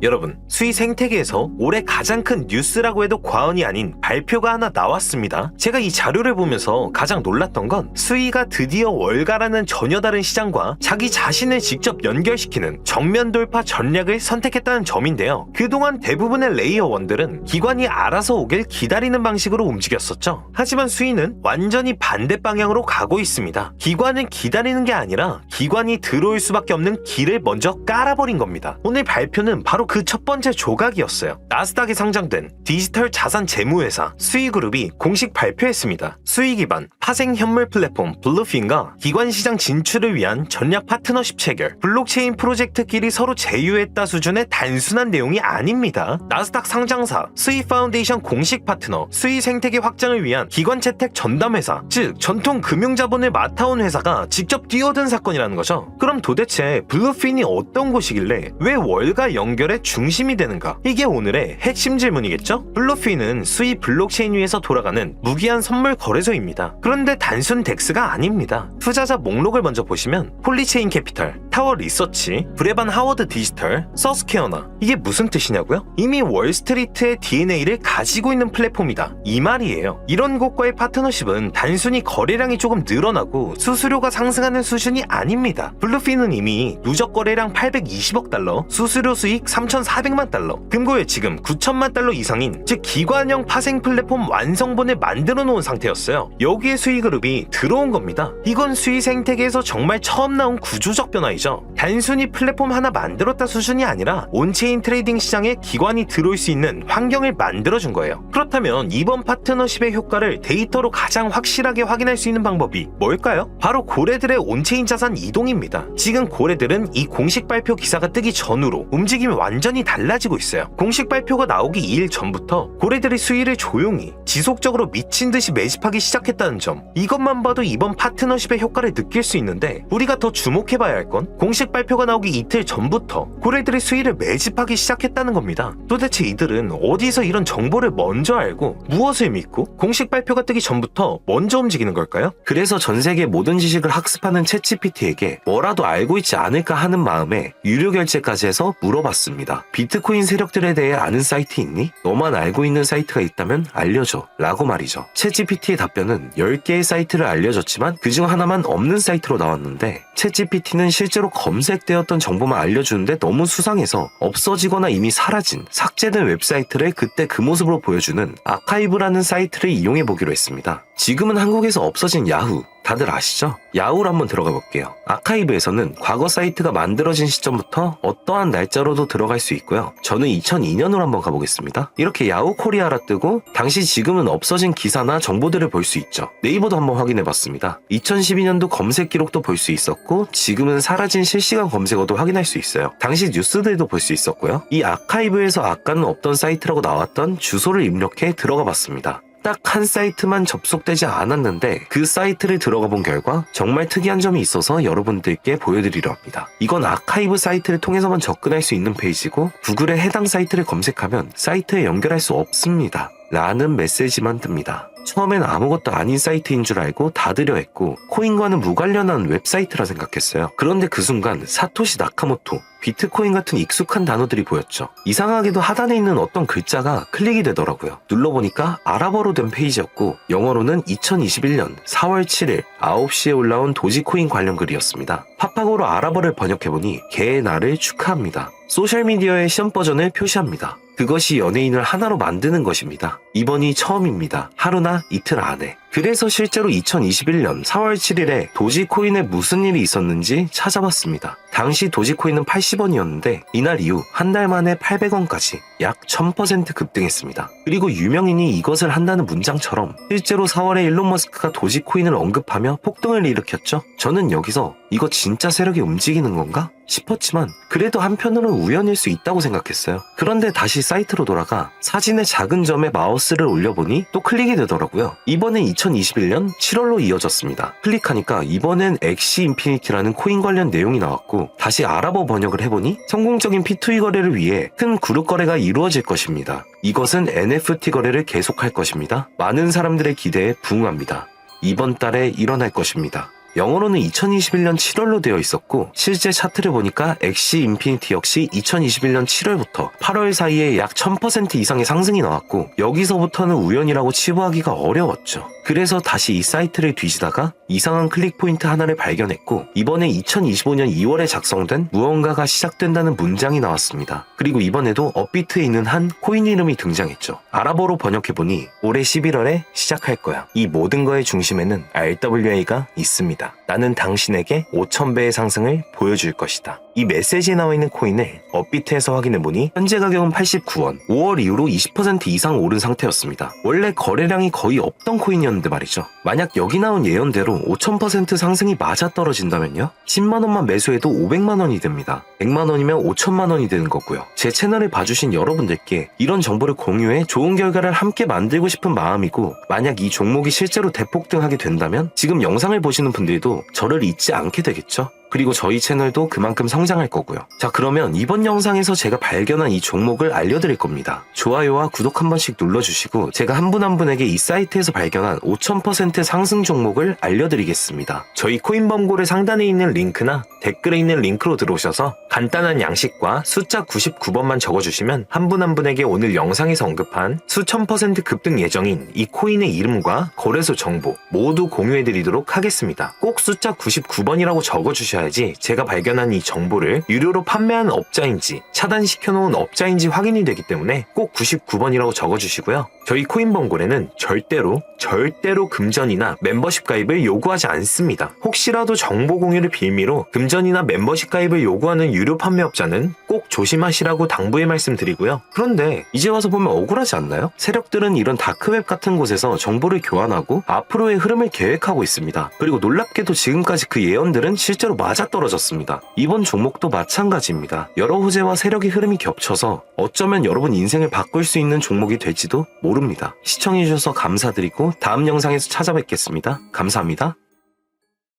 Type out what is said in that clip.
여러분, 수의 생태계에서 올해 가장 큰 뉴스라고 해도 과언이 아닌 발표가 하나 나왔습니다. 제가 이 자료를 보면서 가장 놀랐던 건 수의가 드디어 월가라는 전혀 다른 시장과 자기 자신을 직접 연결시키는 정면 돌파 전략을 선택했다는 점인데요. 그동안 대부분의 레이어 1들은 기관이 알아서 오길 기다리는 방식으로 움직였었죠. 하지만 수의는 완전히 반대 방향으로 가고 있습니다. 기관은 기다리는 게 아니라 기관이 들어올 수밖에 없는 길을 먼저 깔아버린 겁니다. 오늘 발표는 바로 그 첫 번째 조각이었어요. 나스닥에 상장된 디지털 자산 재무회사 수의그룹이 공식 발표했습니다. 수의 기반 파생 현물 플랫폼 블루핀과 기관 시장 진출을 위한 전략 파트너십 체결, 블록체인 프로젝트끼리 서로 제휴했다 수준의 단순한 내용이 아닙니다. 나스닥 상장사 수의 파운데이션 공식 파트너, 수의 생태계 확장을 위한 기관 채택 전담회사, 즉 전통 금융자본을 맡아온 회사가 직접 뛰어든 사건이라는 거죠. 그럼 도대체 블루핀이 어떤 곳이길래 왜 월가 연결의 중심이 되는가? 이게 오늘의 핵심 질문이겠죠? 블루핀은 수의 블록체인 위에서 돌아가는 무기한 선물 거래소입니다. 그런데 단순 덱스가 아닙니다. 투자자 목록을 먼저 보시면 폴리체인 캐피탈, 타워 리서치, 브레반 하워드 디지털, 서스케어나, 이게 무슨 뜻이냐고요? 이미 월스트리트의 DNA를 가지고 있는 플랫폼이다, 이 말이에요. 이런 곳과의 파트너십은 단순히 거래량이 조금 늘어나고 수수료가 상승하는 수준이 아닙니다. 블루핀은 이미 누적 거래량 820억 달러, 수수료 수익 3,400만 달러, 금고에 지금 9천만 달러 이상인, 즉 기관형 파생 플랫폼 완성본을 만들어 놓은 상태였어요. 여기에 수의그룹이 들어온 겁니다. 이건 수의 생태계에서 정말 처음 나온 구조적 변화이죠. 단순히 플랫폼 하나 만들었다 수준이 아니라 온체인 트레이딩 시장에 기관이 들어올 수 있는 환경을 만들어준 거예요. 그렇다면 이번 파트너십의 효과를 데이터로 가장 확실하게 확인할 수 있는 방법이 뭘까요? 바로 고래들의 온체인 자산 이동입니다. 지금 고래들은 이 공식 발표 기사가 뜨기 전으로 움직임이 완전히 달라지고 있어요. 공식 발표가 나오기 2일 전부터 고래들이 수위를 조용히 지속적으로 미친 듯이 매집하기 시작했다는 점, 이것만 봐도 이번 파트너십의 효과를 느낄 수 있는데, 우리가 더 주목해봐야 할 건 공식 발표가 나오기 이틀 전부터 고래들이 수위를 매집하기 시작했다는 겁니다. 도대체 이들은 어디서 이런 정보를 먼저 알고 무엇을 믿고 공식 발표가 뜨기 전부터 먼저 움직이는 걸까요? 그래서 전 세계 모든 지식을 학습하는 챗GPT에게 뭐라도 알고 있지 않을까 하는 마음에 유료 결제까지 해서 물어봤습니다. 비트코인 세력들에 대해 아는 사이트 있니? 너만 알고 있는 사이트가 있다면 알려줘 라고 말이죠. 챗GPT의 답변은 10개의 사이트를 알려줬지만 그중 하나만 없는 사이트로 나왔는데, 챗GPT는 실제로 검색되었던 정보만 알려주는데 너무 수상해서 없어지거나 이미 사라진, 삭제된 웹사이트를 그때 그 모습으로 보여주는 아카이브라는 사이트를 이용해보기로 했습니다. 지금은 한국에서 없어진 야후, 다들 아시죠? 야후로 한번 들어가 볼게요. 아카이브에서는 과거 사이트가 만들어진 시점부터 어떠한 날짜로도 들어갈 수 있고요. 저는 2002년으로 한번 가보겠습니다. 이렇게 야후 코리아라 뜨고 당시 지금은 없어진 기사나 정보들을 볼 수 있죠. 네이버도 한번 확인해봤습니다. 2012년도 검색 기록도 볼 수 있었고 지금은 사라진 실시간 검색어도 확인할 수 있어요. 당시 뉴스들도 볼 수 있었고요. 이 아카이브에서 아까는 없던 사이트라고 나왔던 주소를 입력해 들어가 봤습니다. 딱 한 사이트만 접속되지 않았는데 그 사이트를 들어가 본 결과 정말 특이한 점이 있어서 여러분들께 보여드리려 합니다. 이건 아카이브 사이트를 통해서만 접근할 수 있는 페이지고, 구글에 해당 사이트를 검색하면 사이트에 연결할 수 없습니다 라는 메시지만 뜹니다. 처음엔 아무것도 아닌 사이트인 줄 알고 닫으려 했고 코인과는 무관련한 웹사이트라 생각했어요. 그런데 그 순간 사토시 나카모토, 비트코인 같은 익숙한 단어들이 보였죠. 이상하게도 하단에 있는 어떤 글자가 클릭이 되더라고요. 눌러보니까 아랍어로 된 페이지였고 영어로는 2021년 4월 7일 9시에 올라온 도지코인 관련 글이었습니다. 파파고로 아랍어를 번역해보니 개의 날을 축하합니다. 소셜미디어의 시험 버전을 표시합니다. 그것이 연예인을 하나로 만드는 것입니다. 이번이 처음입니다. 하루나 이틀 안에. 그래서 실제로 2021년 4월 7일에 도지코인에 무슨 일이 있었는지 찾아봤습니다. 당시 도지코인은 80원이었는데 이날 이후 한 달 만에 800원까지 약 1000% 급등했습니다. 그리고 유명인이 이것을 한다는 문장처럼 실제로 4월에 일론 머스크가 도지코인을 언급하며 폭등을 일으켰죠. 저는 여기서 이거 진짜 세력이 움직이는 건가? 싶었지만 그래도 한편으로는 우연일 수 있다고 생각했어요. 그런데 다시 사이트로 돌아가 사진의 작은 점에 마우스를 올려보니 또 클릭이 되더라고요. 이번엔 2021년 7월로 이어졌습니다. 클릭하니까 이번엔 엑시 인피니티라는 코인 관련 내용이 나왔고 다시 아랍어 번역을 해보니 성공적인 P2E 거래를 위해 큰 그룹 거래가 이루어질 것입니다. 이것은 NFT 거래를 계속할 것입니다. 많은 사람들의 기대에 부응합니다. 이번 달에 일어날 것입니다. 영어로는 2021년 7월로 되어 있었고 실제 차트를 보니까 엑시 인피니티 역시 2021년 7월부터 8월 사이에 약 1000% 이상의 상승이 나왔고 여기서부터는 우연이라고 치부하기가 어려웠죠. 그래서 다시 이 사이트를 뒤지다가 이상한 클릭 포인트 하나를 발견했고 이번에 2025년 2월에 작성된 무언가가 시작된다는 문장이 나왔습니다. 그리고 이번에도 업비트에 있는 한 코인 이름이 등장했죠. 아랍어로 번역해보니 올해 11월에 시작할 거야. 이 모든 거의 중심에는 RWA가 있습니다. 나는 당신에게 5000배의 상승을 보여줄 것이다. 이 메시지에 나와 있는 코인을 업비트에서 확인해보니 현재 가격은 89원, 5월 이후로 20% 이상 오른 상태였습니다. 원래 거래량이 거의 없던 코인이었는데 말이죠. 만약 여기 나온 예언대로 5000% 상승이 맞아떨어진다면요? 10만원만 매수해도 500만원이 됩니다. 100만원이면 5천만원이 되는 거고요. 제 채널을 봐주신 여러분들께 이런 정보를 공유해 좋은 결과를 함께 만들고 싶은 마음이고 만약 이 종목이 실제로 대폭등하게 된다면 지금 영상을 보시는 분들도 저를 잊지 않게 되겠죠? 그리고 저희 채널도 그만큼 성장할 거고요. 자, 그러면 이번 영상에서 제가 발견한 이 종목을 알려드릴 겁니다. 좋아요와 구독 한 번씩 눌러주시고 제가 한 분 한 분에게 이 사이트에서 발견한 5000% 상승 종목을 알려드리겠습니다. 저희 코인범고래 상단에 있는 링크나 댓글에 있는 링크로 들어오셔서 간단한 양식과 숫자 99번만 적어주시면 한 분 한 분에게 오늘 영상에서 언급한 수천 % 급등 예정인 이 코인의 이름과 거래소 정보 모두 공유해드리도록 하겠습니다. 꼭 숫자 99번이라고 적어주셔야 야지 제가 발견한 이 정보를 유료로 판매하는 업자인지 차단시켜놓은 업자인지 확인이 되기 때문에 꼭 99번이라고 적어주시고요. 저희 코인범고래는 절대로 금전이나 멤버십 가입을 요구하지 않습니다. 혹시라도 정보 공유를 빌미로 금전이나 멤버십 가입을 요구하는 유료 판매업자는 꼭 조심하시라고 당부의 말씀드리고요. 그런데 이제 와서 보면 억울하지 않나요? 세력들은 이런 다크웹 같은 곳에서 정보를 교환하고 앞으로의 흐름을 계획하고 있습니다. 그리고 놀랍게도 지금까지 그 예언들은 실제로 맞아떨어졌습니다. 이번 종목도 마찬가지입니다. 여러 호재와 세력의 흐름이 겹쳐서 어쩌면 여러분 인생을 바꿀 수 있는 종목이 될지도 모릅니다. 시청해주셔서 감사드리고 다음 영상에서 찾아뵙겠습니다. 감사합니다.